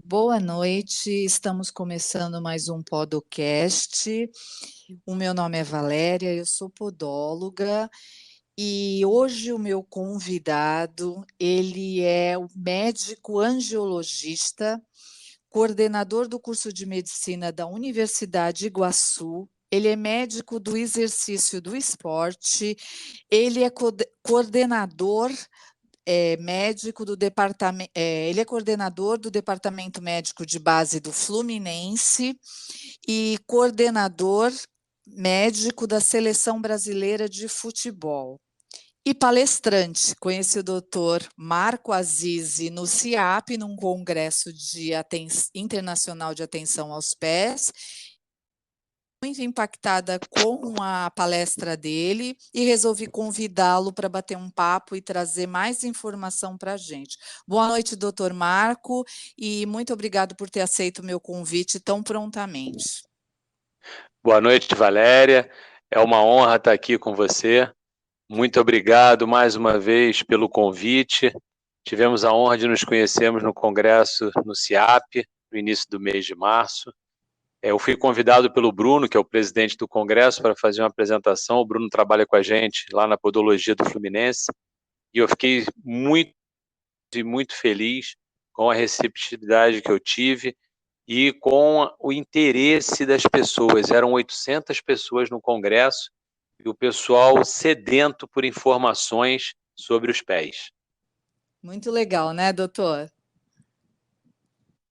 Boa noite, estamos começando mais um podcast. O meu nome é Valéria, eu sou podóloga e hoje o meu convidado, ele é o médico angiologista, coordenador do curso de medicina da Universidade Iguaçu. Ele é médico do exercício do esporte, ele é coordenador médico do departamento, ele é coordenador do departamento médico de base do Fluminense e coordenador médico da seleção brasileira de futebol. E palestrante, conheci o doutor Marco Azizi no CIAP, num congresso internacional de atenção aos pés, muito impactada com a palestra dele e resolvi convidá-lo para bater um papo e trazer mais informação para a gente. Boa noite, doutor Marco, e muito obrigado por ter aceito o meu convite tão prontamente. Boa noite, Valéria. É uma honra estar aqui com você. Muito obrigado mais uma vez pelo convite. Tivemos a honra de nos conhecermos no congresso no CIAP, no início do mês de março. Eu fui convidado pelo Bruno, que é o presidente do congresso, para fazer uma apresentação. O Bruno trabalha com a gente lá na podologia do Fluminense. E eu fiquei muito feliz com a receptividade que eu tive e com o interesse das pessoas. Eram 800 pessoas no congresso e o pessoal sedento por informações sobre os pés. Muito legal, né, doutor?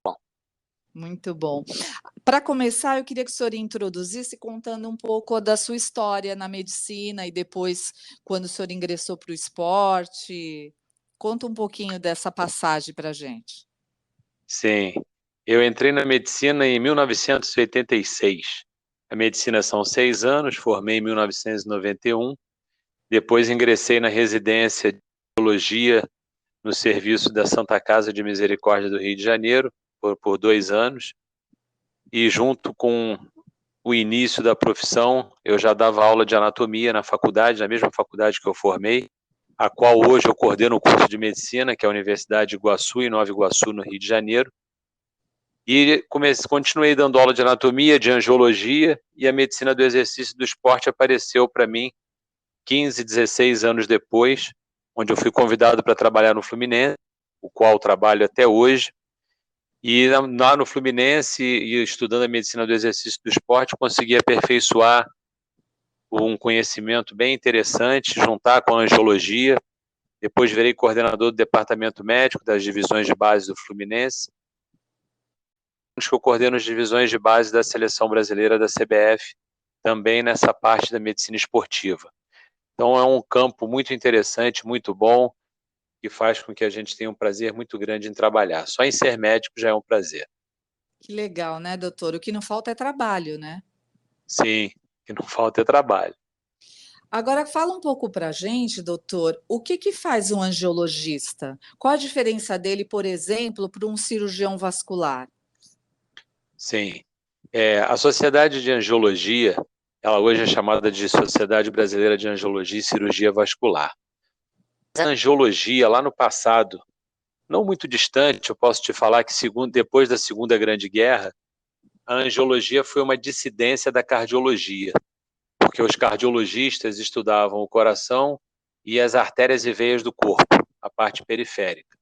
Bom, muito bom. Para começar, eu queria que o senhor introduzisse contando um pouco da sua história na medicina e depois, quando o senhor ingressou para o esporte. Conta um pouquinho dessa passagem para a gente. sim, eu entrei na medicina em 1986. A medicina são 6 anos, formei em 1991. Depois ingressei na residência de biologia no serviço da Santa Casa de Misericórdia do Rio de Janeiro por 2 anos. E junto com o início da profissão, eu já dava aula de anatomia na faculdade, na mesma faculdade que eu formei, a qual hoje eu coordeno o curso de medicina, que é a Universidade de Iguaçu, em Nova Iguaçu, no Rio de Janeiro. E continuei dando aula de anatomia, de angiologia, e a medicina do exercício e do esporte apareceu para mim 15, 16 anos depois, onde eu fui convidado para trabalhar no Fluminense, o qual trabalho até hoje. E lá no Fluminense, e estudando a medicina do exercício e do esporte, consegui aperfeiçoar um conhecimento bem interessante, juntar com a angiologia. Depois virei coordenador do departamento médico das divisões de base do Fluminense. Que eu coordeno as divisões de base da seleção brasileira da CBF, também nessa parte da medicina esportiva. Então é um campo muito interessante, muito bom, que faz com que a gente tenha um prazer muito grande em trabalhar. Só em ser médico já é um prazer. Que legal, né, doutor? O que não falta é trabalho, né? Sim, que não falta é trabalho. Agora fala um pouco para a gente, doutor, o que que faz um angiologista? Qual a diferença dele, por exemplo, para um cirurgião vascular? Sim. A Sociedade de Angiologia, ela hoje é chamada de Sociedade Brasileira de Angiologia e Cirurgia Vascular. A angiologia, lá no passado, não muito distante, eu posso te falar que depois da Segunda Grande Guerra, a angiologia foi uma dissidência da cardiologia, porque os cardiologistas estudavam o coração e as artérias e veias do corpo, a parte periférica.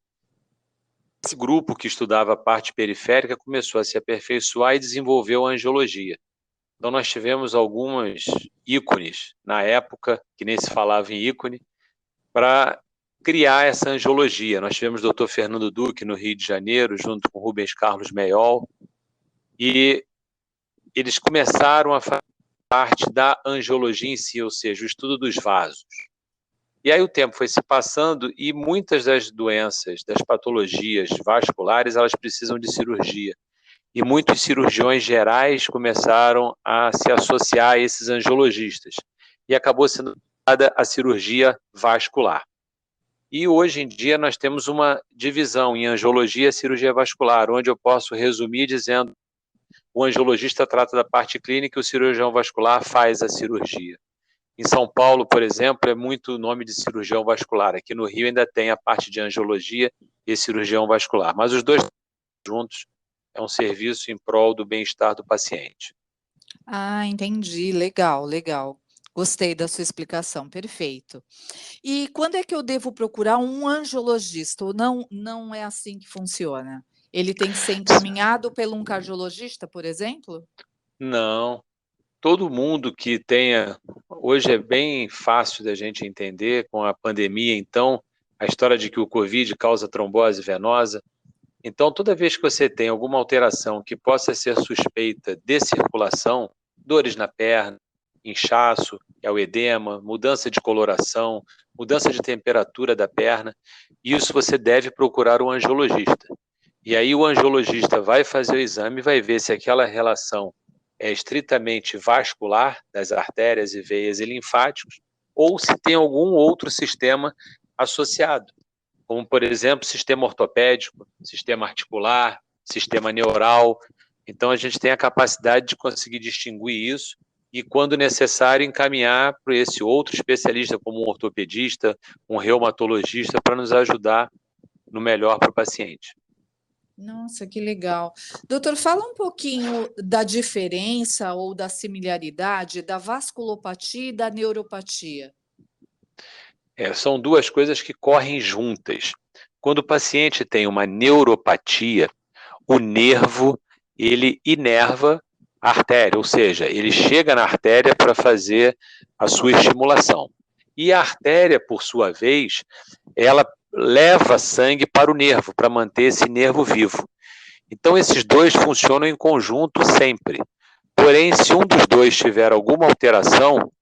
Esse grupo que estudava a parte periférica começou a se aperfeiçoar e desenvolveu a angiologia. Então nós tivemos alguns ícones na época, que nem se falava em ícone, para criar essa angiologia. Nós tivemos o Dr. Fernando Duque no Rio de Janeiro, junto com Rubens Carlos Meiol, e eles começaram a fazer parte da angiologia em si, ou seja, o estudo dos vasos. E aí o tempo foi se passando e muitas das doenças, das patologias vasculares, elas precisam de cirurgia. E muitos cirurgiões gerais começaram a se associar a esses angiologistas. E acabou sendo dada a cirurgia vascular. E hoje em dia nós temos uma divisão em angiologia e cirurgia vascular, onde eu posso resumir dizendo o angiologista trata da parte clínica e o cirurgião vascular faz a cirurgia. Em São Paulo, por exemplo, é muito nome de cirurgião vascular. Aqui no Rio ainda tem a parte de angiologia e cirurgião vascular, mas os dois juntos é um serviço em prol do bem-estar do paciente. Ah, entendi. Legal, legal. Gostei da sua explicação, perfeito. E quando é que eu devo procurar um angiologista? Ou não é assim que funciona? Ele tem que ser encaminhado pelo um cardiologista, por exemplo? Não, todo mundo que tenha hoje é bem fácil da gente entender com a pandemia, então, a história de que o Covid causa trombose venosa. Então, toda vez que você tem alguma alteração que possa ser suspeita de circulação, dores na perna, inchaço, que é o edema, mudança de coloração, mudança de temperatura da perna, isso você deve procurar um angiologista. E aí o angiologista vai fazer o exame e vai ver se aquela relação é estritamente vascular, das artérias e veias e linfáticos, ou se tem algum outro sistema associado, como, por exemplo, sistema ortopédico, sistema articular, sistema neural. Então, a gente tem a capacidade de conseguir distinguir isso e, quando necessário, encaminhar para esse outro especialista, como um ortopedista, um reumatologista, para nos ajudar no melhor para o paciente. Nossa, que legal. Doutor, fala um pouquinho da diferença ou da similaridade da vasculopatia e da neuropatia. São duas coisas que correm juntas. Quando o paciente tem uma neuropatia, o nervo, ele inerva a artéria, ou seja, ele chega na artéria para fazer a sua estimulação. E a artéria, por sua vez, ela leva sangue para o nervo, para manter esse nervo vivo. Então, esses dois funcionam em conjunto sempre. Porém, se um dos dois tiver alguma alteração,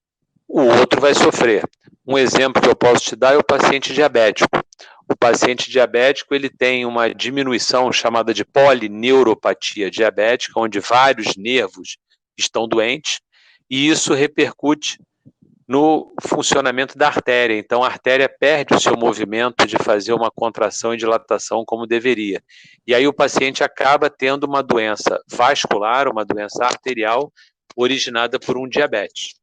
o outro vai sofrer. Um exemplo que eu posso te dar é o paciente diabético. O paciente diabético ele tem uma diminuição chamada de polineuropatia diabética, onde vários nervos estão doentes, e isso repercute no funcionamento da artéria. Então, a artéria perde o seu movimento de fazer uma contração e dilatação como deveria. E aí o paciente acaba tendo uma doença vascular, uma doença arterial, originada por um diabetes.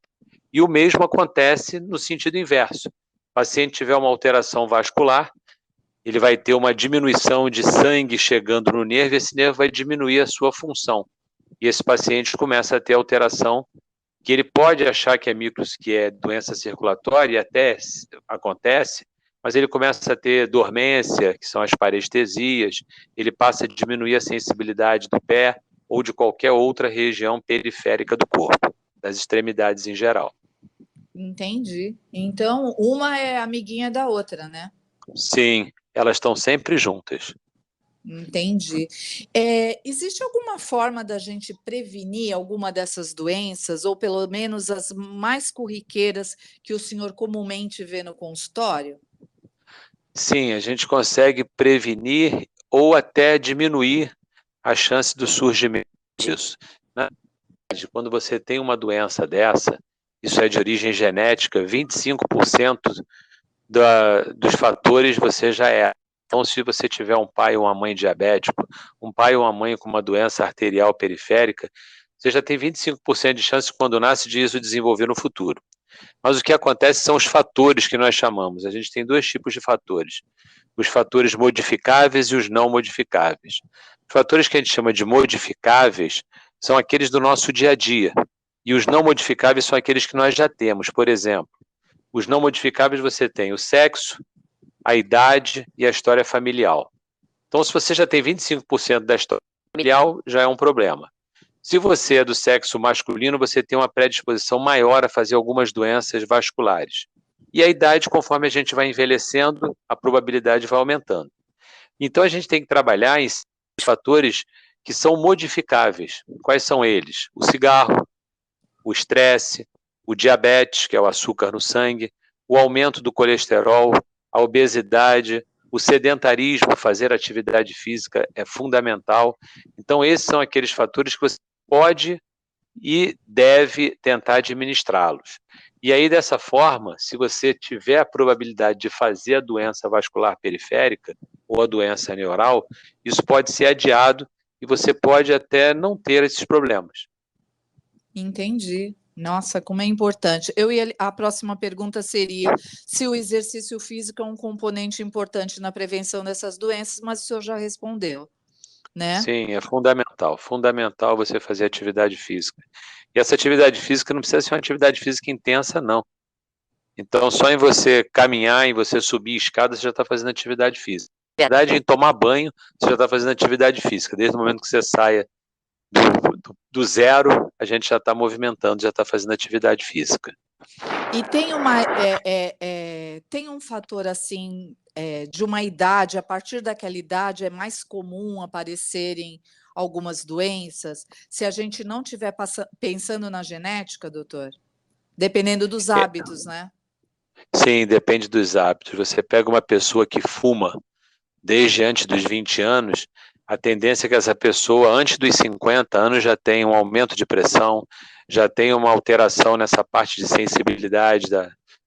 E o mesmo acontece no sentido inverso. O paciente tiver uma alteração vascular, ele vai ter uma diminuição de sangue chegando no nervo, e esse nervo vai diminuir a sua função. E esse paciente começa a ter alteração que ele pode achar que é doença circulatória, e até acontece, mas ele começa a ter dormência, que são as parestesias, ele passa a diminuir a sensibilidade do pé ou de qualquer outra região periférica do corpo, das extremidades em geral. Entendi. Então, uma é amiguinha da outra, né? Sim, elas estão sempre juntas. Entendi. Existe alguma forma da gente prevenir alguma dessas doenças, ou pelo menos as mais corriqueiras que o senhor comumente vê no consultório? Sim, a gente consegue prevenir ou até diminuir a chance do surgimento disso. Na verdade, quando você tem uma doença dessa, isso é de origem genética, 25% dos fatores você já é. Então, se você tiver um pai ou uma mãe diabético, um pai ou uma mãe com uma doença arterial periférica, você já tem 25% de chance, quando nasce, de isso desenvolver no futuro. Mas o que acontece são os fatores que nós chamamos. A gente tem dois tipos de fatores: os fatores modificáveis e os não modificáveis. Os fatores que a gente chama de modificáveis são aqueles do nosso dia a dia, e os não modificáveis são aqueles que nós já temos. Por exemplo, os não modificáveis você tem o sexo, a idade e a história familiar. Então, se você já tem 25% da história familiar, já é um problema. Se você é do sexo masculino, você tem uma predisposição maior a fazer algumas doenças vasculares. E a idade, conforme a gente vai envelhecendo, a probabilidade vai aumentando. Então, a gente tem que trabalhar em fatores que são modificáveis. Quais são eles? O cigarro, o estresse, o diabetes, que é o açúcar no sangue, o aumento do colesterol, a obesidade, o sedentarismo, fazer atividade física é fundamental. Então, esses são aqueles fatores que você pode e deve tentar administrá-los. E aí, dessa forma, se você tiver a probabilidade de fazer a doença vascular periférica ou a doença neural, isso pode ser adiado e você pode até não ter esses problemas. Entendi. Nossa, como é importante. A próxima pergunta seria se o exercício físico é um componente importante na prevenção dessas doenças, mas o senhor já respondeu. né? Sim, é fundamental. Fundamental você fazer atividade física. E essa atividade física não precisa ser uma atividade física intensa, não. Então, só em você caminhar, em você subir escada, você já está fazendo atividade física. Na verdade, em tomar banho, você já está fazendo atividade física. Desde o momento que você saia do zero, a gente já está movimentando, já está fazendo atividade física. E tem um fator assim de uma idade, a partir daquela idade é mais comum aparecerem algumas doenças, se a gente não estiver pensando na genética, doutor? Dependendo dos hábitos, né? Sim, depende dos hábitos. Você pega uma pessoa que fuma desde antes dos 20 anos, a tendência é que essa pessoa, antes dos 50 anos, já tenha um aumento de pressão, já tenha uma alteração nessa parte de sensibilidade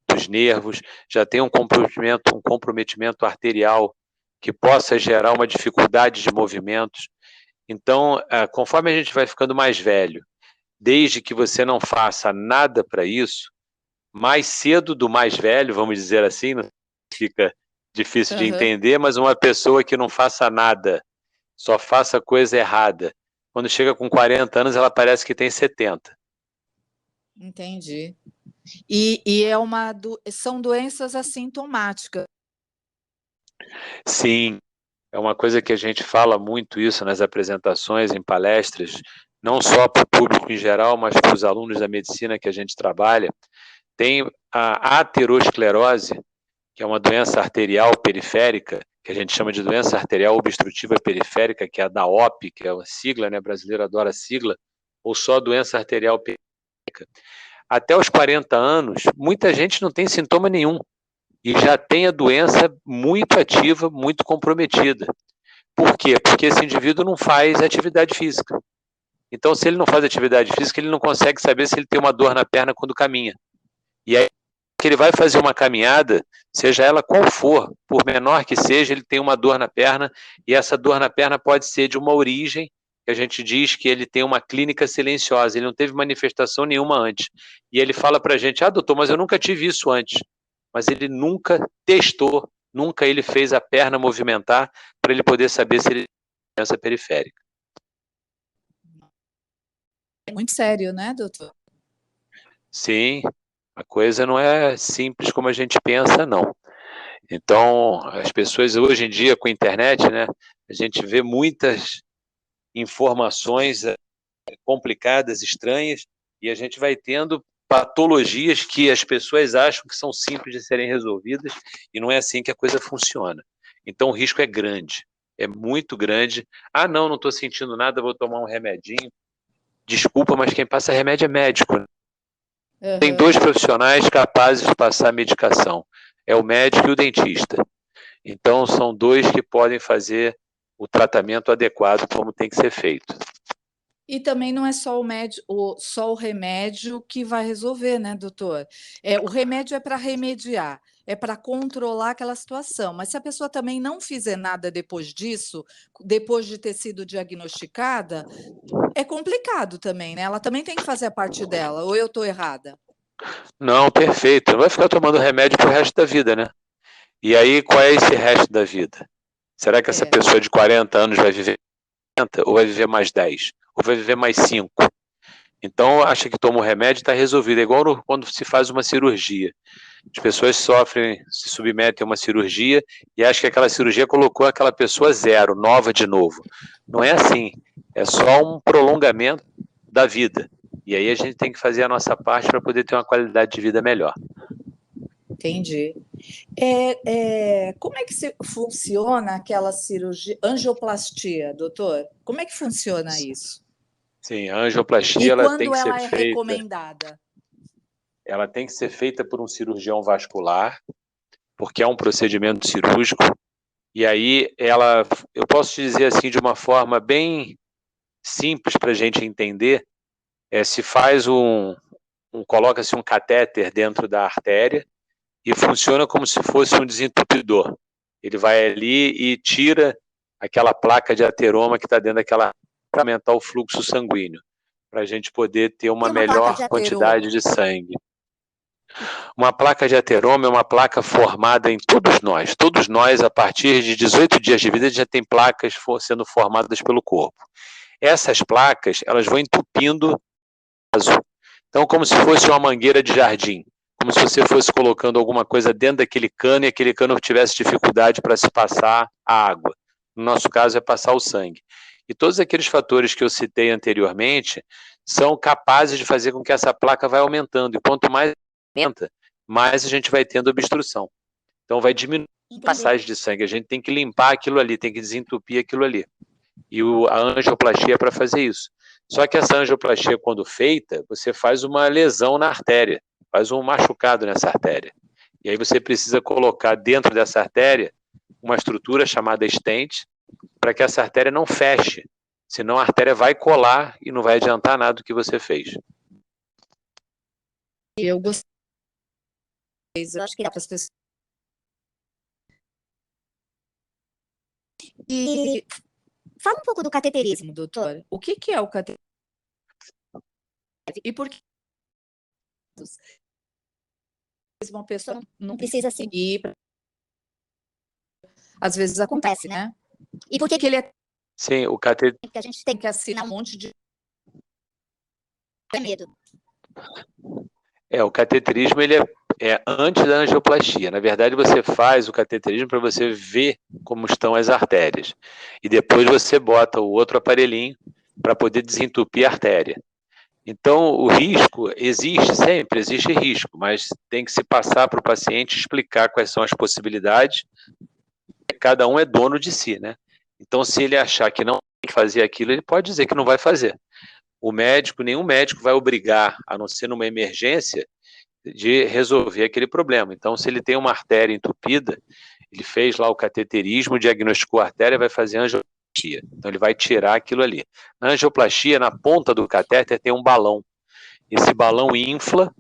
dos nervos, já tenha um comprometimento arterial que possa gerar uma dificuldade de movimentos. Então, conforme a gente vai ficando mais velho, desde que você não faça nada para isso, mais cedo do mais velho, vamos dizer assim, não fica difícil de entender, mas uma pessoa que não faça nada, só faça coisa errada, quando chega com 40 anos, ela parece que tem 70. Entendi. São doenças assintomáticas. Sim, é uma coisa que a gente fala muito isso nas apresentações, em palestras, não só para o público em geral, mas para os alunos da medicina que a gente trabalha. Tem a aterosclerose, que é uma doença arterial periférica, que a gente chama de doença arterial obstrutiva periférica, que é a DAOP, que é a sigla, né? Brasileiro adora a sigla, ou só doença arterial periférica. Até os 40 anos, muita gente não tem sintoma nenhum e já tem a doença muito ativa, muito comprometida. Por quê? Porque esse indivíduo não faz atividade física. Então, se ele não faz atividade física, ele não consegue saber se ele tem uma dor na perna quando caminha. E aí, que ele vai fazer uma caminhada, seja ela qual for, por menor que seja, ele tem uma dor na perna, e essa dor na perna pode ser de uma origem, que a gente diz que ele tem uma clínica silenciosa, ele não teve manifestação nenhuma antes. E ele fala para a gente, doutor, mas eu nunca tive isso antes. Mas ele nunca testou, nunca ele fez a perna movimentar para ele poder saber se ele tem doença periférica. É muito sério, né, doutor? Sim, a coisa não é simples como a gente pensa, não. Então, as pessoas hoje em dia com a internet, né, a gente vê muitas informações complicadas, estranhas, e a gente vai tendo patologias que as pessoas acham que são simples de serem resolvidas, e não é assim que a coisa funciona. Então, o risco é grande, é muito grande. Não estou sentindo nada, vou tomar um remedinho. Desculpa, mas quem passa remédio é médico, né? Tem dois profissionais capazes de passar a medicação, é o médico e o dentista. Então, são dois que podem fazer o tratamento adequado como tem que ser feito. E também não é só só o remédio que vai resolver, né, doutor? O remédio é para remediar, é para controlar aquela situação. Mas se a pessoa também não fizer nada depois disso, depois de ter sido diagnosticada, é complicado também, né? Ela também tem que fazer a parte dela, ou eu estou errada? Não, perfeito. Não vai ficar tomando remédio pro resto da vida, né? E aí, qual é esse resto da vida? Será que essa pessoa de 40 anos vai viver 40, ou vai viver mais 10? Ou vai viver mais 5? Então, acha que toma o remédio e está resolvido. É igual quando se faz uma cirurgia. As pessoas sofrem, se submetem a uma cirurgia e acham que aquela cirurgia colocou aquela pessoa zero, nova de novo. Não é assim. É só um prolongamento da vida. E aí a gente tem que fazer a nossa parte para poder ter uma qualidade de vida melhor. Entendi. Como é que funciona aquela cirurgia, angioplastia, doutor? Como é que funciona isso? Sim, a angioplastia E ela tem quando que ser ela é feita. recomendada? Ela tem que ser feita por um cirurgião vascular, porque é um procedimento cirúrgico. E aí eu posso te dizer assim de uma forma bem simples para a gente entender, se faz coloca-se um catéter dentro da artéria e funciona como se fosse um desentupidor. Ele vai ali e tira aquela placa de ateroma que está dentro daquela para aumentar o fluxo sanguíneo, para a gente poder ter uma melhor quantidade de sangue. Uma placa de ateroma é uma placa formada em todos nós. Todos nós, a partir de 18 dias de vida, já tem placas sendo formadas pelo corpo. Essas placas, elas vão entupindo o vaso. Então, como se fosse uma mangueira de jardim. Como se você fosse colocando alguma coisa dentro daquele cano e aquele cano tivesse dificuldade para se passar a água. No nosso caso, é passar o sangue. E todos aqueles fatores que eu citei anteriormente são capazes de fazer com que essa placa vá aumentando. E quanto mais aumenta, mais a gente vai tendo obstrução. Então, vai diminuir a passagem de sangue. A gente tem que limpar aquilo ali, tem que desentupir aquilo ali. E a angioplastia é para fazer isso. Só que essa angioplastia, quando feita, você faz uma lesão na artéria, faz um machucado nessa artéria. E aí você precisa colocar dentro dessa artéria uma estrutura chamada stent, para que essa artéria não feche, senão a artéria vai colar e não vai adiantar nada do que você fez. Eu gostei, eu acho que dá para as pessoas. E fala um pouco do cateterismo, doutora. O que é o cateterismo? E por que uma pessoa não precisa seguir? Às vezes acontece, né? E por que ele é? Sim, o cateterismo. Porque a gente tem que assinar um monte de medo. O cateterismo ele é antes da angioplastia. Na verdade, você faz o cateterismo para você ver como estão as artérias. E depois você bota o outro aparelhinho para poder desentupir a artéria. Então, o risco existe sempre, existe risco, mas tem que se passar para o paciente explicar quais são as possibilidades. Cada um é dono de si, né? Então, se ele achar que não tem que fazer aquilo, ele pode dizer que não vai fazer. O médico, nenhum médico vai obrigar, a não ser numa emergência, de resolver aquele problema. Então, se ele tem uma artéria entupida, ele fez lá o cateterismo, diagnosticou a artéria, vai fazer angioplastia. Então, ele vai tirar aquilo ali. Na angioplastia, na ponta do catéter tem um balão. Esse balão infla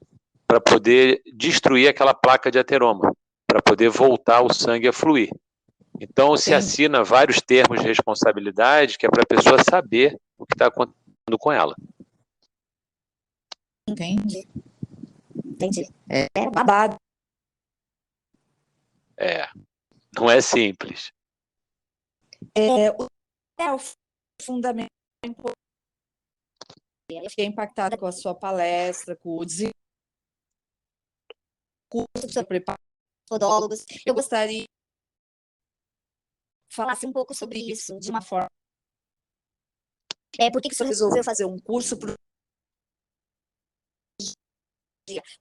para poder destruir aquela placa de ateroma, para poder voltar o sangue a fluir. Então, se assina vários termos de responsabilidade, que é para a pessoa saber o que está acontecendo com ela. Entendi. É babado. Não é simples. O fundamento. Eu fiquei impactada com a sua palestra, com o curso para preparar podólogos. Eu gostaria que falasse um pouco sobre isso, de uma forma. Por que o senhor resolveu fazer um curso?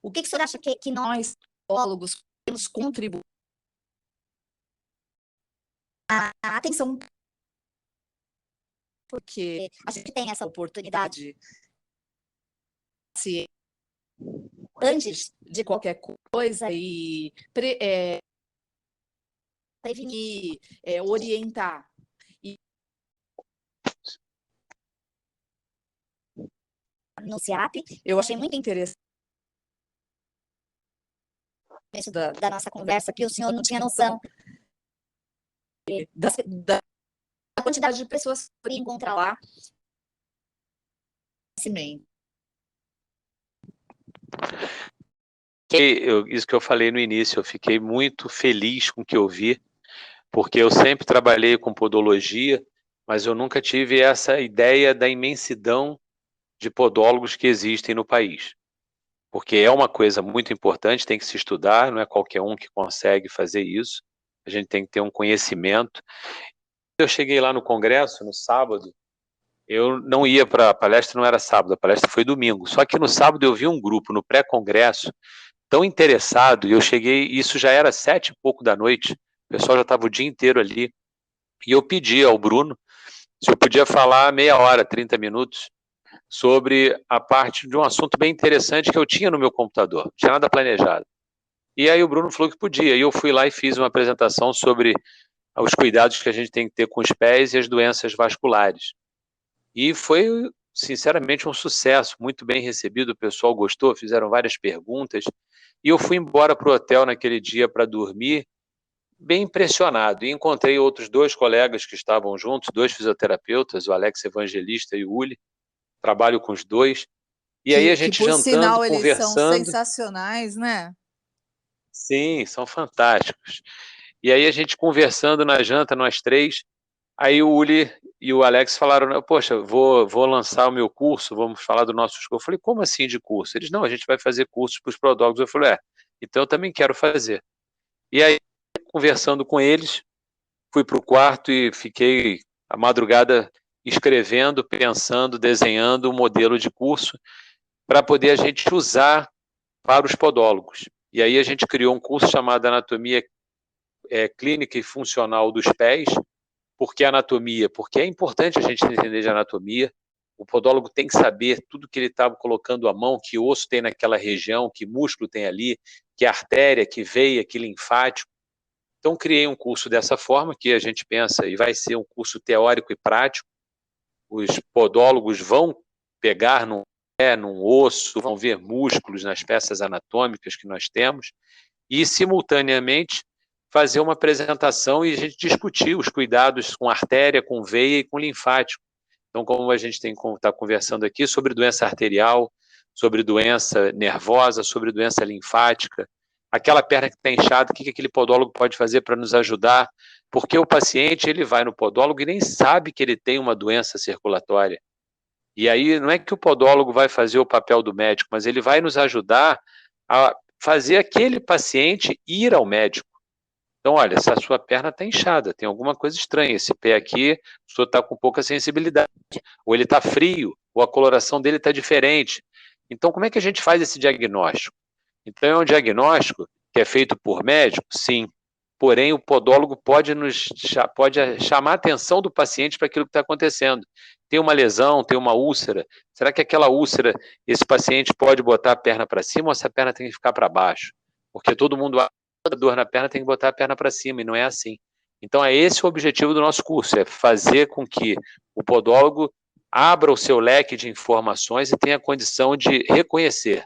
O que o senhor acha que nós, podólogos, podemos contribuir? A atenção, porque a gente tem essa oportunidade se antes de qualquer coisa e prevenir, orientar. No CIAP, eu achei muito interessante da nossa conversa, que o senhor não tinha noção da quantidade de pessoas que poderia encontrar lá. Isso que eu falei no início, eu fiquei muito feliz com o que eu vi, porque eu sempre trabalhei com podologia, mas eu nunca tive essa ideia da imensidão de podólogos que existem no país. Porque é uma coisa muito importante, tem que se estudar, não é qualquer um que consegue fazer isso, a gente tem que ter um conhecimento. Eu cheguei lá no congresso, no sábado, eu não ia para a palestra, não era sábado, a palestra foi domingo, só que no sábado eu vi um grupo, no pré-congresso, tão interessado, e eu cheguei, isso já era 7 e pouco da noite, o pessoal já estava o dia inteiro ali, e eu pedi ao Bruno se eu podia falar meia hora, 30 minutos, sobre a parte de um assunto bem interessante que eu tinha no meu computador, não tinha nada planejado. E aí o Bruno falou que podia, e eu fui lá e fiz uma apresentação sobre os cuidados que a gente tem que ter com os pés e as doenças vasculares. E foi, sinceramente, um sucesso, muito bem recebido, o pessoal gostou, fizeram várias perguntas, e eu fui embora para o hotel naquele dia para dormir, bem impressionado, e encontrei outros 2 colegas que estavam juntos, 2 fisioterapeutas, o Alex Evangelista e o Uli, trabalho com os 2, E aí a Que gente por jantando, sinal eles são conversando. sensacionais, né? Sim, são fantásticos. E aí a gente conversando na janta, nós três, aí o Uli e o Alex falaram, poxa, vou lançar o meu curso, vamos falar do nosso curso. Eu falei, como assim de curso? Eles, não, a gente vai fazer cursos para os podólogos. Eu falei, então eu também quero fazer. E aí, conversando com eles, fui para o quarto e fiquei a madrugada escrevendo, pensando, desenhando um modelo de curso para poder a gente usar para os podólogos. E aí a gente criou um curso chamado Anatomia Clínica e Funcional dos Pés. Por que anatomia? Porque é importante a gente entender de anatomia. O podólogo tem que saber tudo que ele está colocando a mão, que osso tem naquela região, que músculo tem ali, que artéria, que veia, que linfático. Então, criei um curso dessa forma, que a gente pensa, e vai ser um curso teórico e prático. Os podólogos vão pegar num pé, num osso, vão ver músculos nas peças anatômicas que nós temos, e, simultaneamente, fazer uma apresentação e a gente discutir os cuidados com artéria, com veia e com linfático. Então, como a gente está conversando aqui sobre doença arterial, sobre doença nervosa, sobre doença linfática, aquela perna que está inchada, o que aquele podólogo pode fazer para nos ajudar? Porque o paciente ele vai no podólogo e nem sabe que ele tem uma doença circulatória. E aí não é que o podólogo vai fazer o papel do médico, mas ele vai nos ajudar a fazer aquele paciente ir ao médico. Então, olha, essa sua perna está inchada, tem alguma coisa estranha. Esse pé aqui, o senhor está com pouca sensibilidade, ou ele está frio, ou a coloração dele está diferente. Então, como é que a gente faz esse diagnóstico? Então, é um diagnóstico que é feito por médico? Sim. Porém, o podólogo pode chamar a atenção do paciente para aquilo que está acontecendo. Tem uma lesão, tem uma úlcera. Será que aquela úlcera, esse paciente pode botar a perna para cima ou essa perna tem que ficar para baixo? Porque todo mundo acha que a dor na perna tem que botar a perna para cima, e não é assim. Então, é esse o objetivo do nosso curso, é fazer com que o podólogo abra o seu leque de informações e tenha condição de reconhecer.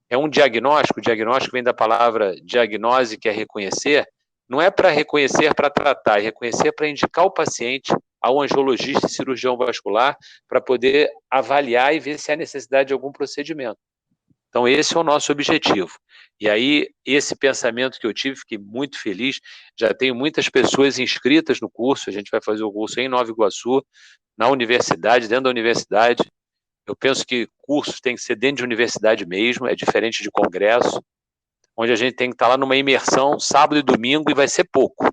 É um diagnóstico, o diagnóstico vem da palavra diagnose, que é reconhecer, não é para reconhecer para tratar, é reconhecer para indicar o paciente ao angiologista e cirurgião vascular para poder avaliar e ver se há necessidade de algum procedimento. Então, esse é o nosso objetivo. E aí, esse pensamento que eu tive, fiquei muito feliz, já tenho muitas pessoas inscritas no curso, a gente vai fazer o curso em Nova Iguaçu, na universidade, dentro da universidade. Eu penso que cursos têm que ser dentro de universidade mesmo, é diferente de congresso, onde a gente tem que estar lá numa imersão sábado e domingo e vai ser pouco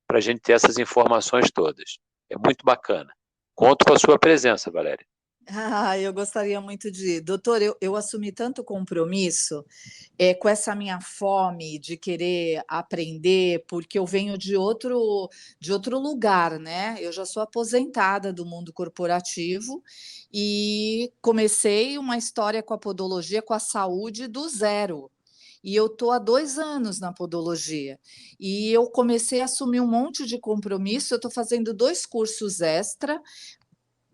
para a gente ter essas informações todas. É muito bacana. Conto com a sua presença, Valéria. Ah, eu gostaria muito de ir. Doutor, eu assumi tanto compromisso com essa minha fome de querer aprender, porque eu venho de outro lugar, né? Eu já sou aposentada do mundo corporativo e comecei uma história com a podologia, com a saúde do zero. E eu estou há 2 anos na podologia. E eu comecei a assumir um monte de compromisso. Eu estou fazendo 2 cursos extra,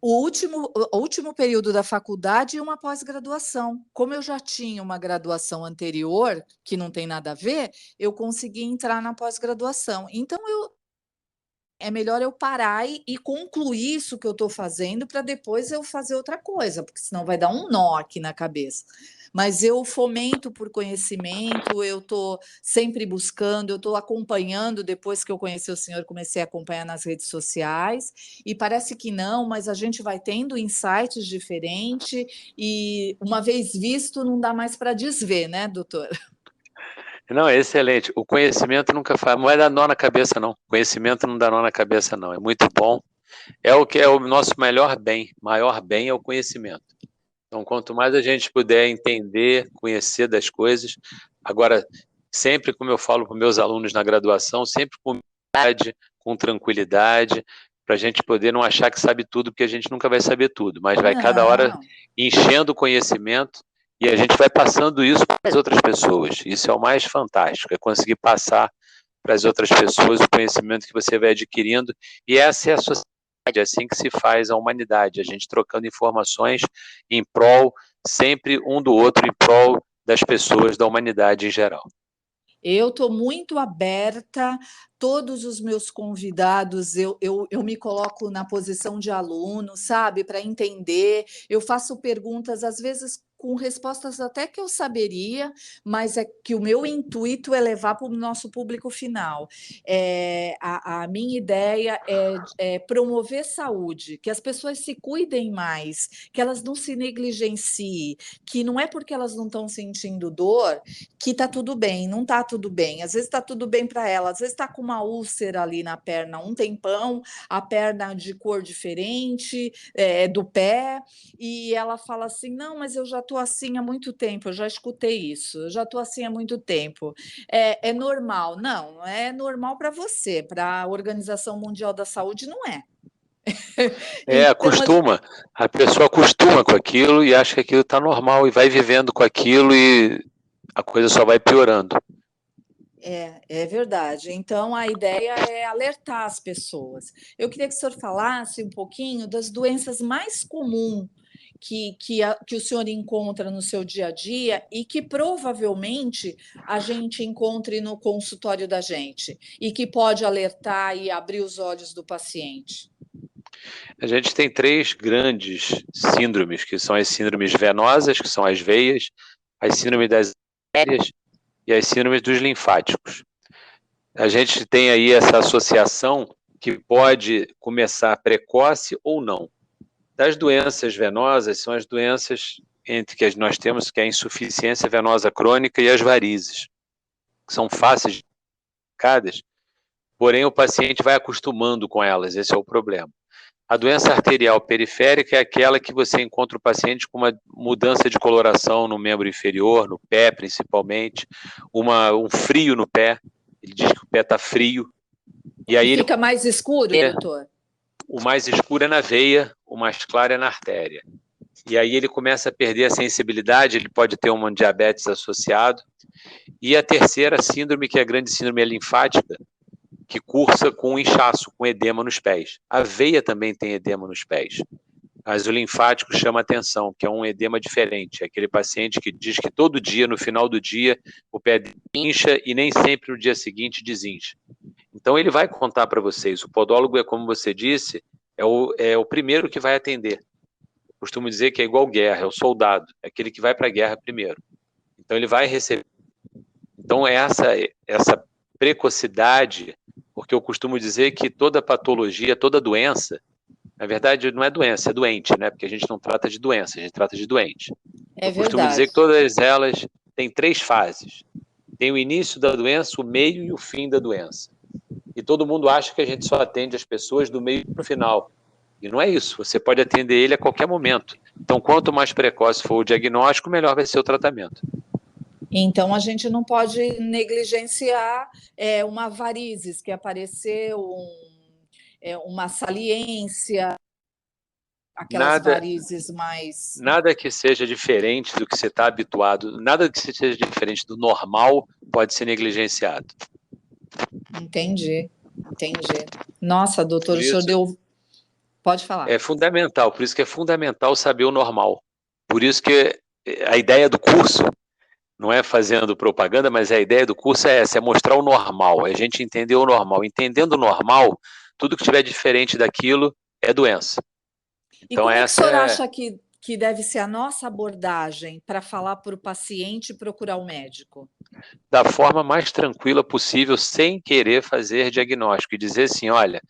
o último período da faculdade e uma pós-graduação. Como eu já tinha uma graduação anterior, que não tem nada a ver, eu consegui entrar na pós-graduação. Então, é melhor eu parar e concluir isso que eu estou fazendo para depois eu fazer outra coisa, porque senão vai dar um nó aqui na cabeça. Mas eu fomento por conhecimento, eu estou sempre buscando, eu estou acompanhando, depois que eu conheci o senhor, comecei a acompanhar nas redes sociais, e parece que não, mas a gente vai tendo insights diferentes, e uma vez visto, não dá mais para desver, né, doutor? Não, é excelente. O conhecimento nunca faz, não vai dar nó na cabeça, não. O conhecimento não dá nó na cabeça, não. É muito bom. É o que é o nosso melhor bem. Maior bem é o conhecimento. Então, quanto mais a gente puder entender, conhecer das coisas, agora, sempre como eu falo para os meus alunos na graduação, sempre com humildade, com tranquilidade, para a gente poder não achar que sabe tudo, porque a gente nunca vai saber tudo, mas vai cada hora Não. enchendo o conhecimento e a gente vai passando isso para as outras pessoas. Isso é o mais fantástico, é conseguir passar para as outras pessoas o conhecimento que você vai adquirindo, e essa é a sociedade, é assim que se faz a humanidade, a gente trocando informações em prol, sempre um do outro, em prol das pessoas, da humanidade em geral. Eu estou muito aberta, todos os meus convidados, eu me coloco na posição de aluno, sabe, para entender. Eu faço perguntas, às vezes, com respostas até que eu saberia, mas é que o meu intuito é levar para o nosso público final. A minha ideia é promover saúde, que as pessoas se cuidem mais, que elas não se negligenciem, que não é porque elas não estão sentindo dor que está tudo bem, não está tudo bem. Às vezes está tudo bem para ela, às vezes está com uma úlcera ali na perna um tempão, a perna de cor diferente, do pé, e ela fala assim: não, mas eu já estou assim há muito tempo, eu já escutei isso, eu já estou assim há muito tempo. É normal? Não é normal para você, para a Organização Mundial da Saúde não é. Então, acostuma. A pessoa acostuma com aquilo e acha que aquilo está normal e vai vivendo com aquilo e a coisa só vai piorando. É verdade. Então, a ideia é alertar as pessoas. Eu queria que o senhor falasse um pouquinho das doenças mais comuns que o senhor encontra no seu dia a dia e que provavelmente a gente encontre no consultório da gente e que pode alertar e abrir os olhos do paciente. A gente tem 3 grandes síndromes, que são as síndromes venosas, que são as veias, as síndromes das artérias e as síndromes dos linfáticos. A gente tem aí essa associação que pode começar precoce ou não. Das doenças venosas, são as doenças entre que nós temos, que é a insuficiência venosa crônica e as varizes, que são fáceis de identificadas, porém o paciente vai acostumando com elas, esse é o problema. A doença arterial periférica é aquela que você encontra o paciente com uma mudança de coloração no membro inferior, no pé principalmente, um frio no pé, ele diz que o pé está frio. E aí fica mais escuro, doutor? O mais escuro é na veia, o mais claro é na artéria. E aí ele começa a perder a sensibilidade, ele pode ter uma diabetes associado. E a terceira síndrome, que é a grande síndrome linfática, que cursa com inchaço, com edema nos pés. A veia também tem edema nos pés. Mas o linfático chama atenção, que é um edema diferente. É aquele paciente que diz que todo dia, no final do dia, o pé incha e nem sempre no dia seguinte desincha. Então ele vai contar para vocês. O podólogo é, como você disse, é o primeiro que vai atender. Eu costumo dizer que é igual guerra, é o soldado, é aquele que vai para a guerra primeiro. Então ele vai receber. Então essa precocidade, porque eu costumo dizer que toda patologia, toda doença, na verdade não é doença, é doente, né? Porque a gente não trata de doença, a gente trata de doente. É eu costumo verdade. dizer que todas elas têm 3 fases. Tem o início da doença, o meio e o fim da doença. E todo mundo acha que a gente só atende as pessoas do meio para o final. E não é isso, você pode atender ele a qualquer momento. Então, quanto mais precoce for o diagnóstico, melhor vai ser o tratamento. Então, a gente não pode negligenciar uma varizes que apareceu, uma saliência, aquelas varizes mais... Nada que seja diferente do que você está habituado, nada que seja diferente do normal pode ser negligenciado. Entendi. Nossa, doutor, o senhor deu... Pode falar. É fundamental, por isso que é fundamental saber o normal. Por isso que a ideia do curso não é fazendo propaganda, mas a ideia do curso é essa, é mostrar o normal, é a gente entender o normal. Entendendo o normal, tudo que tiver diferente daquilo é doença. Então, e como é que o senhor acha que deve ser a nossa abordagem para falar para o paciente procurar o médico? Da forma mais tranquila possível, sem querer fazer diagnóstico, e dizer assim, olha,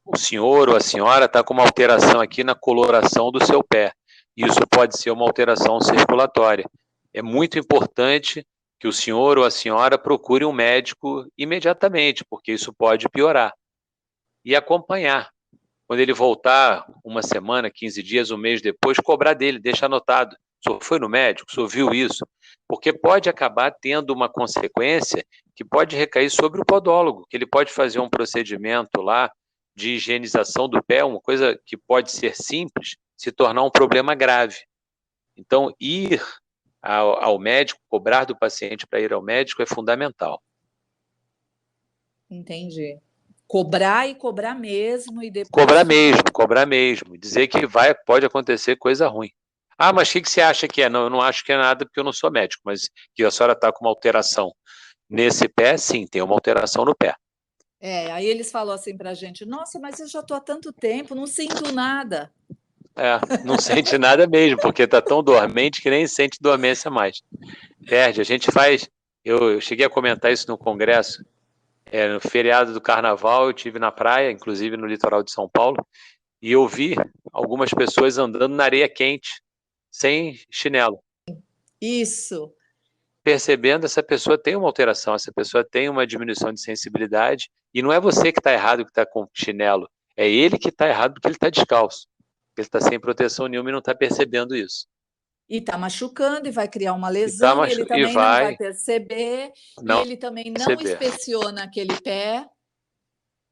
o senhor ou a senhora está com uma alteração aqui na coloração do seu pé. Isso pode ser uma alteração circulatória. É muito importante que o senhor ou a senhora procure um médico imediatamente, porque isso pode piorar. E acompanhar. Quando ele voltar uma semana, 15 dias, um mês depois, cobrar dele, deixa anotado. O senhor foi no médico, o senhor viu isso? Porque pode acabar tendo uma consequência que pode recair sobre o podólogo, que ele pode fazer um procedimento lá de higienização do pé, uma coisa que pode ser simples, se tornar um problema grave. Então, ir ao médico, cobrar do paciente para ir ao médico é fundamental. Entendi. Cobrar e cobrar mesmo e depois... Cobrar mesmo. Dizer que pode acontecer coisa ruim. Ah, mas o que você acha que é? Não, eu não acho que é nada porque eu não sou médico, mas que a senhora está com uma alteração nesse pé, sim, tem uma alteração no pé. Aí eles falam assim para a gente, nossa, mas eu já estou há tanto tempo, não sinto nada. Não sente nada mesmo, porque está tão dormente que nem sente dormência mais. Perde, a gente faz... Eu cheguei a comentar isso no congresso, no feriado do carnaval, eu estive na praia, inclusive no litoral de São Paulo, e eu vi algumas pessoas andando na areia quente, sem chinelo. Isso. Percebendo, essa pessoa tem uma alteração, essa pessoa tem uma diminuição de sensibilidade, e não é você que está errado que está com chinelo, é ele que está errado porque ele está descalço. Ele está sem proteção nenhuma e não está percebendo isso. E está machucando, e vai criar uma E, tá lesão, e ele e também não vai perceber, e não ele também não perceber. inspeciona aquele pé.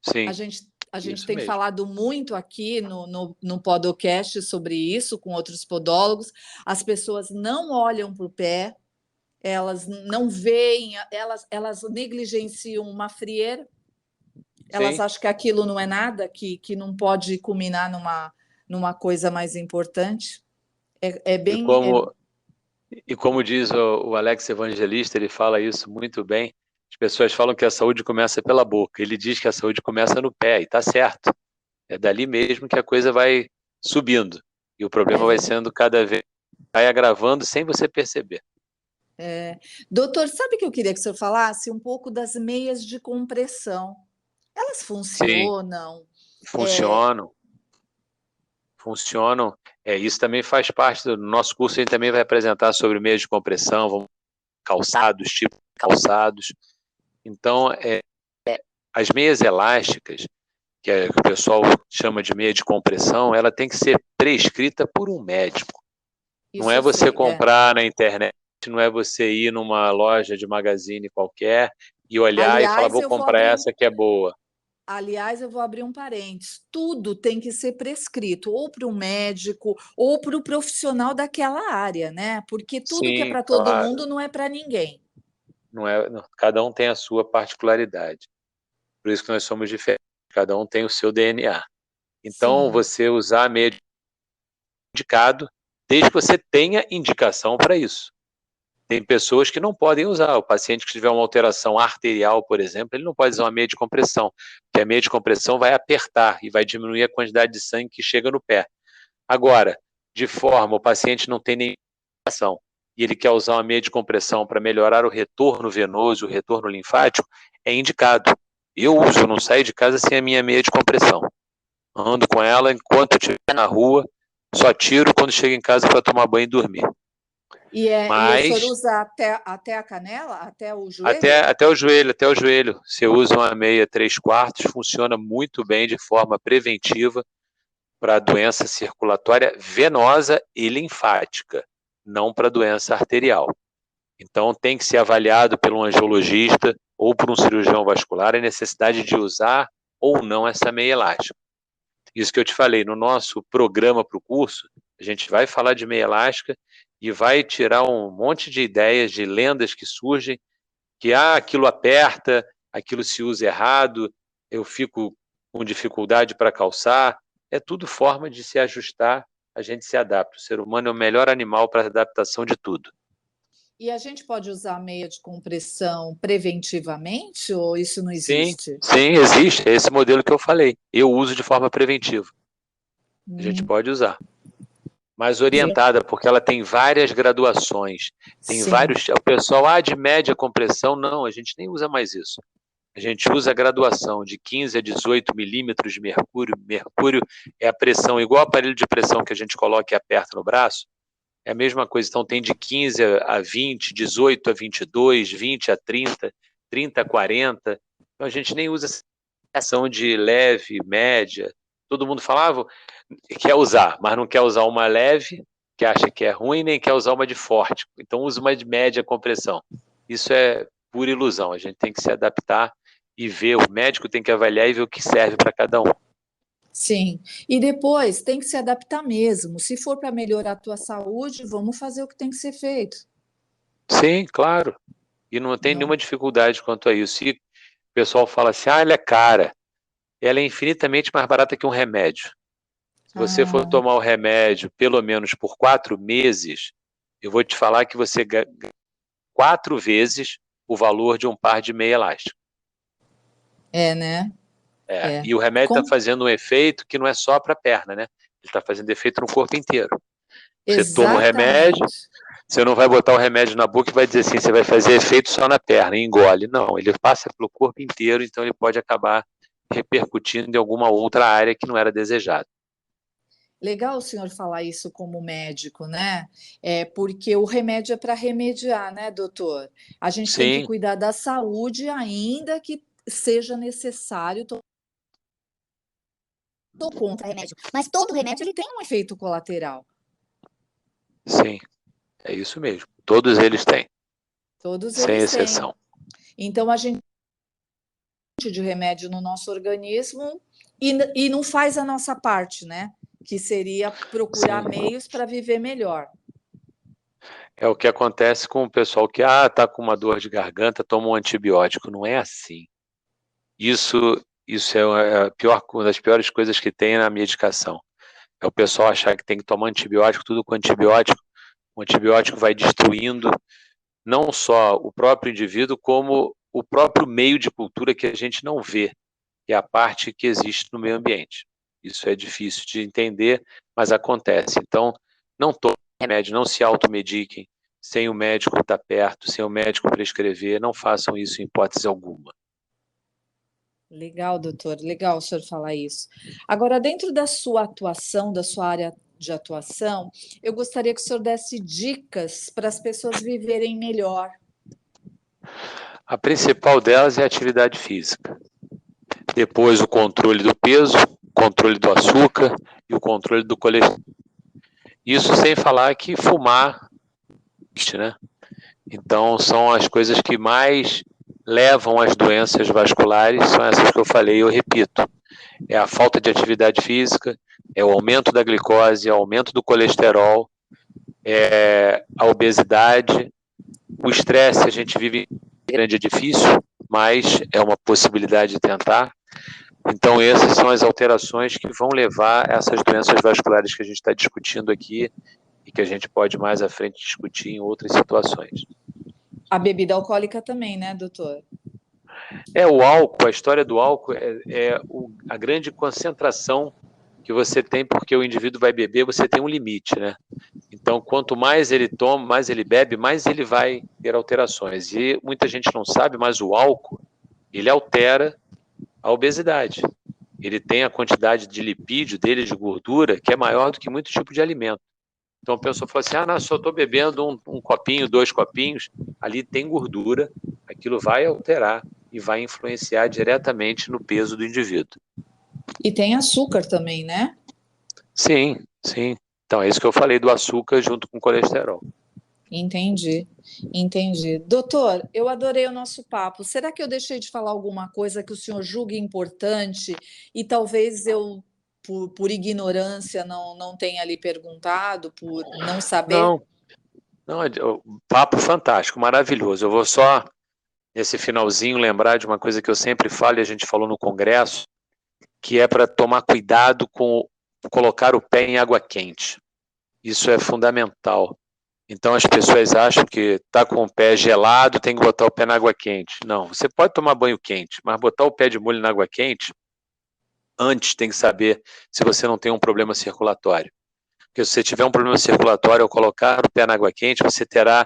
Sim, a gente tem mesmo. falado muito aqui no podcast sobre isso, com outros podólogos. As pessoas não olham para o pé, elas não veem, elas negligenciam uma frieira, elas Sim. acham que aquilo não é nada, que não pode culminar numa coisa mais importante. É bem. E como diz o Alex Evangelista, ele fala isso muito bem. As pessoas falam que a saúde começa pela boca. Ele diz que a saúde começa no pé, e está certo. É dali mesmo que a coisa vai subindo. E o problema vai sendo cada vez, vai agravando sem você perceber. Doutor, sabe que eu queria que o senhor falasse um pouco das meias de compressão? Elas funcionam? Sim, funcionam. Funcionam. Isso também faz parte do nosso curso. A gente também vai apresentar sobre meias de compressão, calçados, tipos de calçados. Então, as meias elásticas, que o pessoal chama de meia de compressão, ela tem que ser prescrita por um médico. Isso não é você comprar na internet, não é você ir numa loja de magazine qualquer e olhar e falar, vou comprar essa que é boa. Aliás, eu vou abrir um parênteses. Tudo tem que ser prescrito, ou para um médico, ou para o profissional daquela área, né? Porque tudo que é para todo mundo não é para ninguém. Não é, cada um tem a sua particularidade. Por isso que nós somos diferentes. Cada um tem o seu DNA. Então, Sim. você usar a meia indicado, desde que você tenha indicação para isso. Tem pessoas que não podem usar. O paciente que tiver uma alteração arterial, por exemplo, ele não pode usar uma meia de compressão, porque a meia de compressão vai apertar e vai diminuir a quantidade de sangue que chega no pé. Agora, de forma, o paciente não tem nenhuma ação e ele quer usar uma meia de compressão para melhorar o retorno venoso, o retorno linfático, é indicado. Eu uso, eu não saio de casa sem a minha meia de compressão. Ando com ela enquanto eu estiver na rua, só tiro quando chego em casa para tomar banho e dormir. E o senhor usa até a canela? Até o joelho? Até o joelho. Você usa uma meia 3/4, funciona muito bem de forma preventiva para doença circulatória venosa e linfática, não para doença arterial. Então, tem que ser avaliado por um angiologista ou por um cirurgião vascular a necessidade de usar ou não essa meia elástica. Isso que eu te falei, no nosso programa para o curso, a gente vai falar de meia elástica e vai tirar um monte de ideias, de lendas que surgem, que aquilo aperta, aquilo se usa errado, eu fico com dificuldade para calçar. É tudo forma de se ajustar, a gente se adapta. O ser humano é o melhor animal para a adaptação de tudo. E a gente pode usar meia de compressão preventivamente ou isso não existe? Sim, existe. É esse modelo que eu falei. Eu uso de forma preventiva. A gente pode usar. Mais orientada, porque ela tem várias graduações. Tem vários. O pessoal, de média compressão, não, a gente nem usa mais isso. A gente usa a graduação de 15 a 18 milímetros de mercúrio. Mercúrio é a pressão, igual o aparelho de pressão que a gente coloca e aperta no braço. É a mesma coisa. Então, tem de 15 a 20, 18 a 22, 20 a 30, 30 a 40. Então, a gente nem usa essa ação de leve, média. Todo mundo falava, quer usar, mas não quer usar uma leve, que acha que é ruim, nem quer usar uma de forte. Então, usa uma de média compressão. Isso é pura ilusão. A gente tem que se adaptar e ver. O médico tem que avaliar e ver o que serve para cada um. Sim, e depois tem que se adaptar mesmo. Se for para melhorar a tua saúde, vamos fazer o que tem que ser feito. Sim, claro. E não tem nenhuma dificuldade quanto a isso. E o pessoal fala assim, ela é cara. Ela é infinitamente mais barata que um remédio. Se você for tomar o remédio pelo menos por 4 meses, eu vou te falar que você ganha 4 vezes o valor de um par de meia elástica. É, né? E o remédio está fazendo um efeito que não é só para a perna, né? Ele está fazendo efeito no corpo inteiro. Você toma o Exatamente. remédio, você não vai botar o remédio na boca e vai dizer assim, você vai fazer efeito só na perna, e engole. Não, ele passa pelo corpo inteiro, então ele pode acabar repercutindo em alguma outra área que não era desejada. Legal o senhor falar isso como médico, né? Porque o remédio é para remediar, né, doutor? A gente tem que Sim, cuidar da saúde, ainda que seja necessário contra remédio. Mas todo remédio ele tem um efeito colateral. sim, é isso mesmo. Todos eles têm, Todos sem eles têm. exceção. Então a gente de remédio no nosso organismo e não faz a nossa parte, né? Que seria procurar Sim. meios para viver melhor. É o que acontece com o pessoal que tá com uma dor de garganta, toma um antibiótico. Não é assim. Isso é uma das piores coisas que tem na medicação. É o pessoal achar que tem que tomar antibiótico, tudo com antibiótico. O antibiótico vai destruindo não só o próprio indivíduo, como o próprio meio de cultura que a gente não vê, que é a parte que existe no meio ambiente. Isso é difícil de entender, mas acontece. Então, não tomem remédio, não se automediquem, sem o médico estar perto, sem o médico prescrever, não façam isso em hipótese alguma. Legal, doutor, legal o senhor falar isso. Agora, dentro da sua atuação, da sua área de atuação, eu gostaria que o senhor desse dicas para as pessoas viverem melhor. A principal delas é a atividade física. Depois, o controle do peso, controle do açúcar e o controle do colesterol. Isso sem falar que fumar, né? Então, são as coisas que mais levam às doenças vasculares, são essas que eu falei, eu repito. É a falta de atividade física, é o aumento da glicose, é o aumento do colesterol, é a obesidade, o estresse. A gente vive em grande, é difícil, mas é uma possibilidade de tentar. Então, essas são as alterações que vão levar a essas doenças vasculares que a gente está discutindo aqui e que a gente pode mais à frente discutir em outras situações. A bebida alcoólica também, né, doutor? O álcool, a história do álcool a grande concentração que você tem, porque o indivíduo vai beber, você tem um limite, né? Então, quanto mais ele toma, mais ele bebe, mais ele vai ter alterações. E muita gente não sabe, mas o álcool, ele altera a obesidade. Ele tem a quantidade de lipídio dele, de gordura, que é maior do que muito tipo de alimento. Então a pessoa fala assim, não, só estou bebendo um copinho, 2 copinhos, ali tem gordura, aquilo vai alterar e vai influenciar diretamente no peso do indivíduo. E tem açúcar também, né? Sim, sim. Então é isso que eu falei do açúcar junto com o colesterol. Entendi, entendi. Doutor, eu adorei o nosso papo. Será que eu deixei de falar alguma coisa que o senhor julgue importante e talvez eu, por ignorância, não tenha lhe perguntado, por não saber? Não, papo fantástico, maravilhoso. Eu vou só, nesse finalzinho, lembrar de uma coisa que eu sempre falo e a gente falou no congresso, que é para tomar cuidado com colocar o pé em água quente. Isso é fundamental. Então as pessoas acham que está com o pé gelado, tem que botar o pé na água quente. Não, você pode tomar banho quente, mas botar o pé de molho na água quente, antes tem que saber se você não tem um problema circulatório. Porque se você tiver um problema circulatório ao colocar o pé na água quente, você terá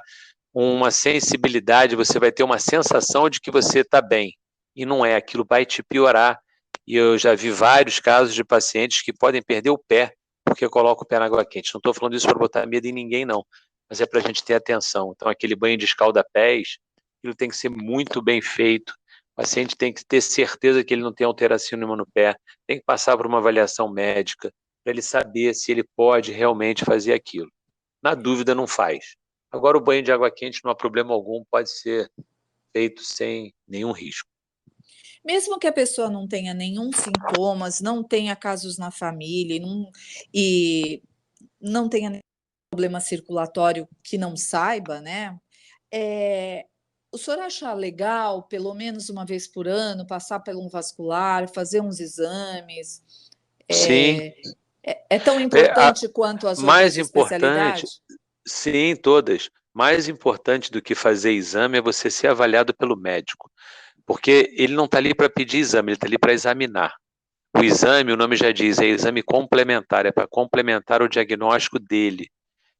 uma sensibilidade, você vai ter uma sensação de que você está bem. E não é, aquilo vai te piorar. E eu já vi vários casos de pacientes que podem perder o pé porque colocam o pé na água quente. Não estou falando isso para botar medo em ninguém, não. Mas é para a gente ter atenção. Então, aquele banho de escalda-pés, aquilo tem que ser muito bem feito. O paciente tem que ter certeza que ele não tem alteração nenhuma no pé. Tem que passar por uma avaliação médica para ele saber se ele pode realmente fazer aquilo. Na dúvida, não faz. Agora, o banho de água quente não há problema algum, pode ser feito sem nenhum risco. Mesmo que a pessoa não tenha nenhum sintomas, não tenha casos na família e não tenha nenhum problema circulatório que não saiba, né? O senhor acha legal, pelo menos uma vez por ano, passar por um vascular, fazer uns exames? Sim. É tão importante quanto as outras Mais importante, especialidades? sim, todas. Mais importante do que fazer exame é você ser avaliado pelo médico. Porque ele não está ali para pedir exame, ele está ali para examinar. O exame, o nome já diz, é exame complementar, é para complementar o diagnóstico dele.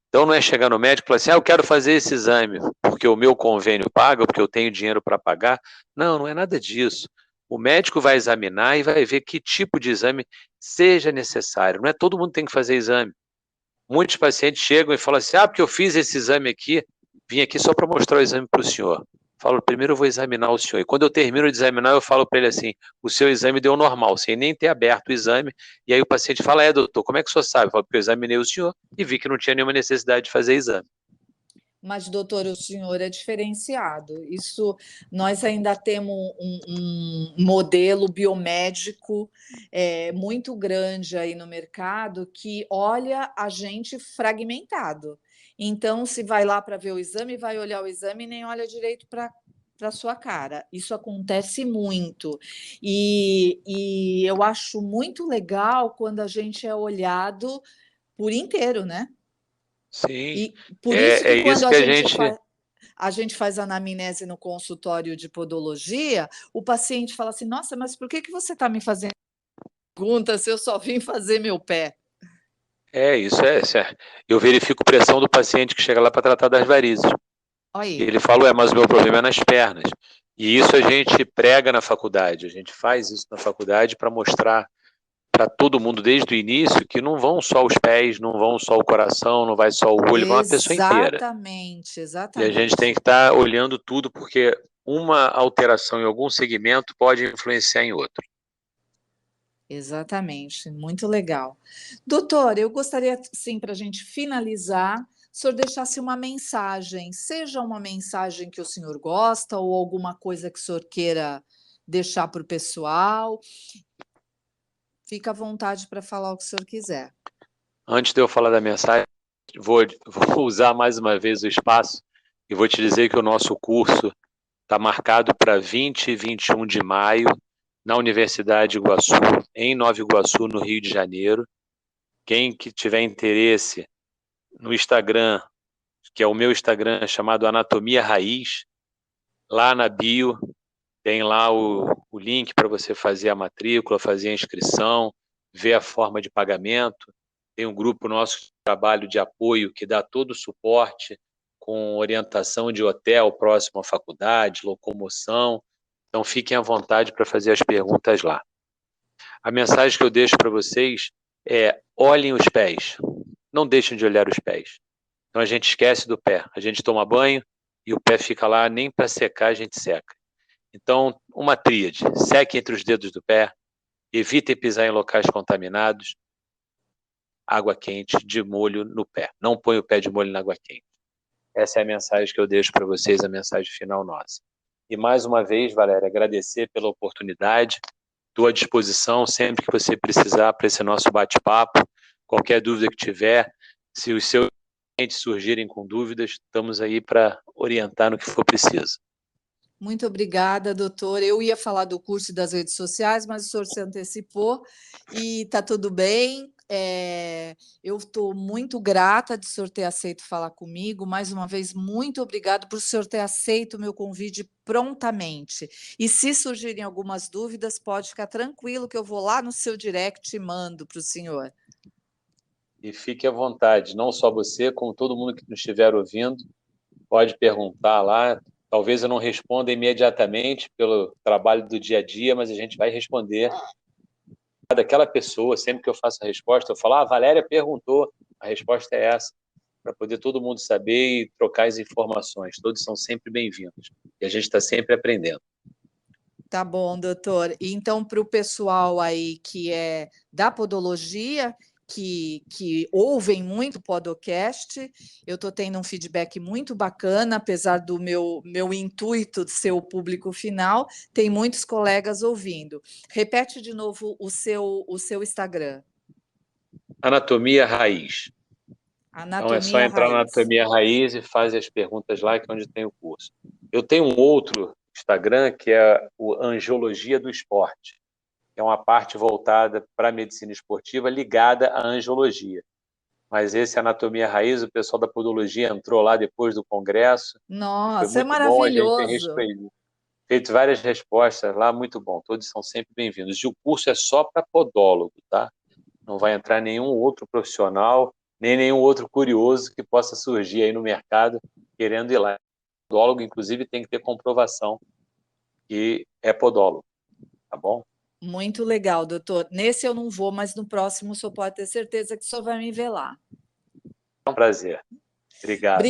Então não é chegar no médico e falar assim, eu quero fazer esse exame porque o meu convênio paga, porque eu tenho dinheiro para pagar. Não, não é nada disso. O médico vai examinar e vai ver que tipo de exame seja necessário. Não é todo mundo que tem que fazer exame. Muitos pacientes chegam e falam assim, porque eu fiz esse exame aqui, vim aqui só para mostrar o exame para o senhor. Falo, primeiro eu vou examinar o senhor. E quando eu termino de examinar, eu falo para ele assim, o seu exame deu normal, sem nem ter aberto o exame. E aí o paciente fala, doutor, como é que o senhor sabe? Eu falo, porque eu examinei o senhor e vi que não tinha nenhuma necessidade de fazer exame. Mas, doutor, o senhor é diferenciado. Isso, nós ainda temos um modelo biomédico muito grande aí no mercado que olha a gente fragmentado. Então, se vai lá para ver o exame, vai olhar o exame e nem olha direito para a sua cara. Isso acontece muito. E eu acho muito legal quando a gente é olhado por inteiro, né? Sim, E por isso é, que é quando isso que a gente faz anamnese no consultório de podologia, o paciente fala assim: nossa, mas por que você está me fazendo pergunta se eu só vim fazer meu pé? isso é. Eu verifico pressão do paciente que chega lá para tratar das varizes. E Aí, ele falou, mas o meu problema é nas pernas. E isso a gente prega na faculdade, a gente faz isso na faculdade para mostrar para todo mundo desde o início que não vão só os pés, não vão só o coração, não vai só o olho, vai uma pessoa inteira. exatamente, E a gente tem exatamente, que estar olhando tudo, porque uma alteração em algum segmento pode influenciar em outro. exatamente, muito legal. Doutor, eu gostaria, sim, para a gente finalizar, o senhor deixasse uma mensagem, seja uma mensagem que o senhor gosta ou alguma coisa que o senhor queira deixar para o pessoal. Fica à vontade para falar o que o senhor quiser. Antes de eu falar da mensagem, vou usar mais uma vez o espaço e vou te dizer que o nosso curso está marcado para 20 e 21 de maio, na Universidade de Iguaçu, em Nova Iguaçu, no Rio de Janeiro. Quem que tiver interesse no Instagram, que é o meu Instagram chamado Anatomia Raiz, lá na bio tem lá o link para você fazer a matrícula, fazer a inscrição, ver a forma de pagamento. Tem um grupo nosso de trabalho de apoio que dá todo o suporte com orientação de hotel próximo à faculdade, locomoção. Então fiquem à vontade para fazer as perguntas lá. A mensagem que eu deixo para vocês é: olhem os pés, não deixem de olhar os pés. Então a gente esquece do pé, a gente toma banho e o pé fica lá, nem para secar a gente seca. Então, uma tríade: seque entre os dedos do pé, evitem pisar em locais contaminados, água quente de molho no pé. Não põe o pé de molho na água quente. Essa é a mensagem que eu deixo para vocês, a mensagem final nossa. E mais uma vez, Valéria, agradecer pela oportunidade. Estou à disposição sempre que você precisar para esse nosso bate-papo. Qualquer dúvida que tiver, se os seus clientes surgirem com dúvidas, estamos aí para orientar no que for preciso. Muito obrigada, doutor. Eu ia falar do curso e das redes sociais, mas o senhor se antecipou e está tudo bem. Eu estou muito grata de o senhor ter aceito falar comigo. Mais uma vez, muito obrigado por o senhor ter aceito o meu convite prontamente. E se surgirem algumas dúvidas, pode ficar tranquilo que eu vou lá no seu direct e mando para o senhor. E fique à vontade, não só você, como todo mundo que nos estiver ouvindo, pode perguntar lá. Talvez eu não responda imediatamente pelo trabalho do dia a dia, mas a gente vai responder daquela pessoa. Sempre que eu faço a resposta, eu falo, a Valéria perguntou, a resposta é essa, para poder todo mundo saber e trocar as informações. Todos são sempre bem-vindos. E a gente está sempre aprendendo. Tá bom, doutor. Então, para o pessoal aí que é da podologia, que ouvem muito podcast, eu estou tendo um feedback muito bacana, apesar do meu intuito de ser o público final, tem muitos colegas ouvindo. Repete de novo o seu Instagram. Anatomia Raiz. Então é só Anatomia entrar na Raiz. Anatomia Raiz e fazer as perguntas lá, que é onde tem o curso. Eu tenho um outro Instagram, que é o Angiologia do Esporte. É uma parte voltada para a medicina esportiva ligada à angiologia. Mas esse Anatomia Raiz, o pessoal da podologia entrou lá depois do congresso, foi Nossa, é muito bom, a gente tem maravilhoso. respeito. feito várias respostas lá, muito bom. Todos são sempre bem-vindos. E o curso é só para podólogo, tá? Não vai entrar nenhum outro profissional, nem nenhum outro curioso que possa surgir aí no mercado querendo ir lá. O podólogo, inclusive, tem que ter comprovação que é podólogo, tá bom? Muito legal, doutor. Nesse eu não vou, mas no próximo o senhor pode ter certeza que o senhor vai me ver lá. É um prazer. Obrigado.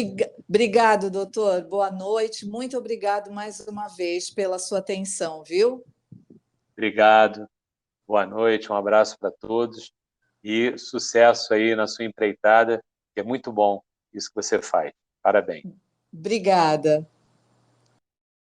Obrigado, doutor. Boa noite. Muito obrigado mais uma vez pela sua atenção, viu? Obrigado. Boa noite, um abraço para todos e sucesso aí na sua empreitada, que é muito bom isso que você faz. Parabéns. Obrigada.